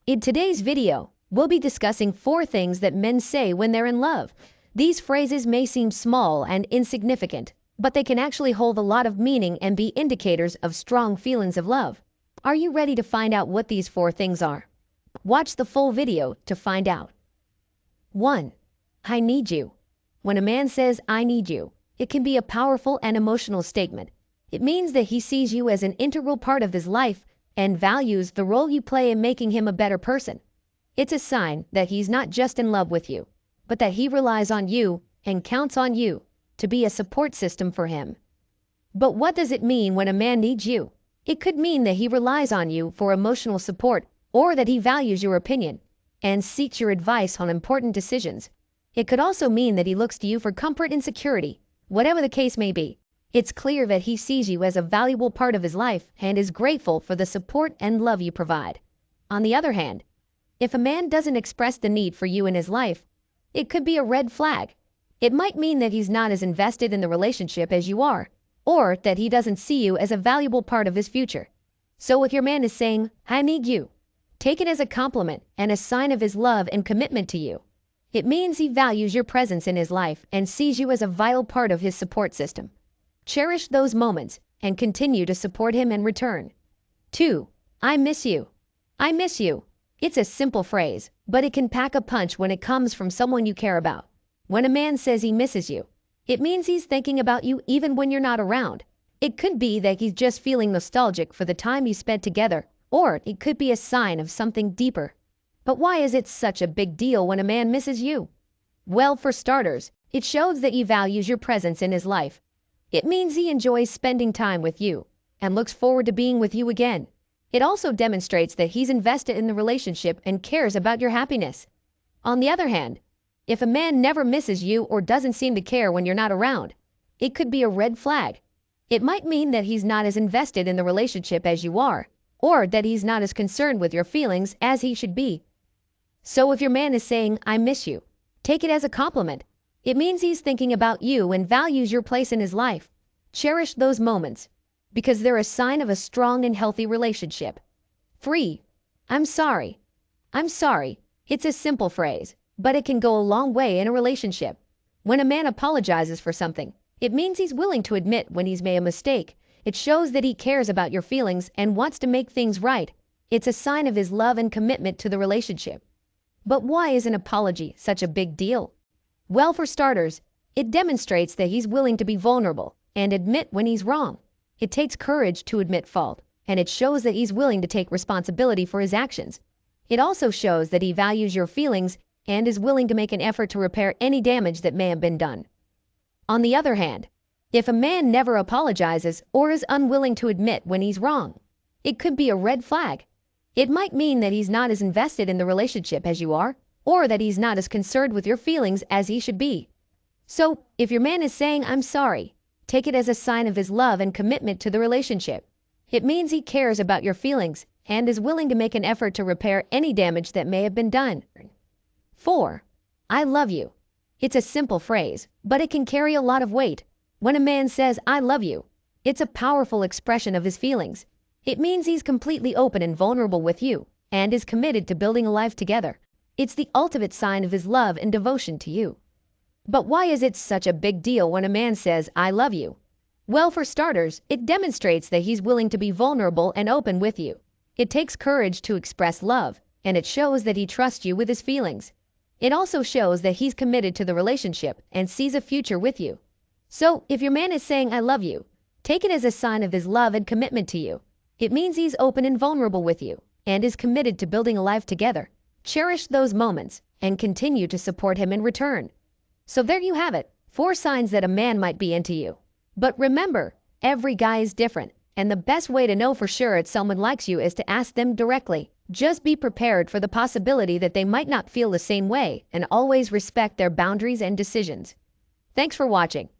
In today's video, we'll be discussing 4 things that men say when they're in love. These phrases may seem small and insignificant, but they can actually hold a lot of meaning and be indicators of strong feelings of love. Are you ready to find out what these 4 things are? Watch the full video to find out. 1. I need you. When a man says, I need you, it can be a powerful and emotional statement. It means that he sees you as an integral part of his life and values the role you play in making him a better person. It's a sign that he's not just in love with you, but that he relies on you and counts on you to be a support system for him. But what does it mean when a man needs you? It could mean that he relies on you for emotional support, or that he values your opinion and seeks your advice on important decisions. It could also mean that he looks to you for comfort and security. Whatever the case may be, it's clear that he sees you as a valuable part of his life and is grateful for the support and love you provide. On the other hand, if a man doesn't express the need for you in his life, it could be a red flag. It might mean that he's not as invested in the relationship as you are, or that he doesn't see you as a valuable part of his future. So if your man is saying, I need you, take it as a compliment and a sign of his love and commitment to you. It means he values your presence in his life and sees you as a vital part of his support system. Cherish those moments and continue to support him in return. 2. I miss you. I miss you. It's a simple phrase, but it can pack a punch when it comes from someone you care about. When a man says he misses you, it means he's thinking about you even when you're not around. It could be that he's just feeling nostalgic for the time you spent together, or it could be a sign of something deeper. But why is it such a big deal when a man misses you? Well, for starters, it shows that he values your presence in his life. It means he enjoys spending time with you and looks forward to being with you again. It also demonstrates that he's invested in the relationship and cares about your happiness. On the other hand, if a man never misses you or doesn't seem to care when you're not around, it could be a red flag. It might mean that he's not as invested in the relationship as you are, or that he's not as concerned with your feelings as he should be. So if your man is saying, I miss you, take it as a compliment. It means he's thinking about you and values your place in his life. Cherish those moments, because they're a sign of a strong and healthy relationship. 3. I'm sorry. I'm sorry. It's a simple phrase, but it can go a long way in a relationship. When a man apologizes for something, it means he's willing to admit when he's made a mistake. It shows that he cares about your feelings and wants to make things right. It's a sign of his love and commitment to the relationship. But why is an apology such a big deal? Well, for starters, it demonstrates that he's willing to be vulnerable and admit when he's wrong. It takes courage to admit fault, and it shows that he's willing to take responsibility for his actions. It also shows that he values your feelings and is willing to make an effort to repair any damage that may have been done. On the other hand, if a man never apologizes or is unwilling to admit when he's wrong, it could be a red flag. It might mean that he's not as invested in the relationship as you are, or that he's not as concerned with your feelings as he should be. So, if your man is saying, I'm sorry, take it as a sign of his love and commitment to the relationship. It means he cares about your feelings and is willing to make an effort to repair any damage that may have been done. 4. I love you. It's a simple phrase, but it can carry a lot of weight. When a man says, I love you, it's a powerful expression of his feelings. It means he's completely open and vulnerable with you and is committed to building a life together. It's the ultimate sign of his love and devotion to you. But why is it such a big deal when a man says, I love you? Well, for starters, it demonstrates that he's willing to be vulnerable and open with you. It takes courage to express love, and it shows that he trusts you with his feelings. It also shows that he's committed to the relationship and sees a future with you. So, if your man is saying, I love you, take it as a sign of his love and commitment to you. It means he's open and vulnerable with you and is committed to building a life together. Cherish those moments and continue to support him in return. So there you have it, 4 signs that a man might be into you. But remember, every guy is different, and the best way to know for sure if someone likes you is to ask them directly. Just be prepared for the possibility that they might not feel the same way, and always respect their boundaries and decisions. Thanks for watching.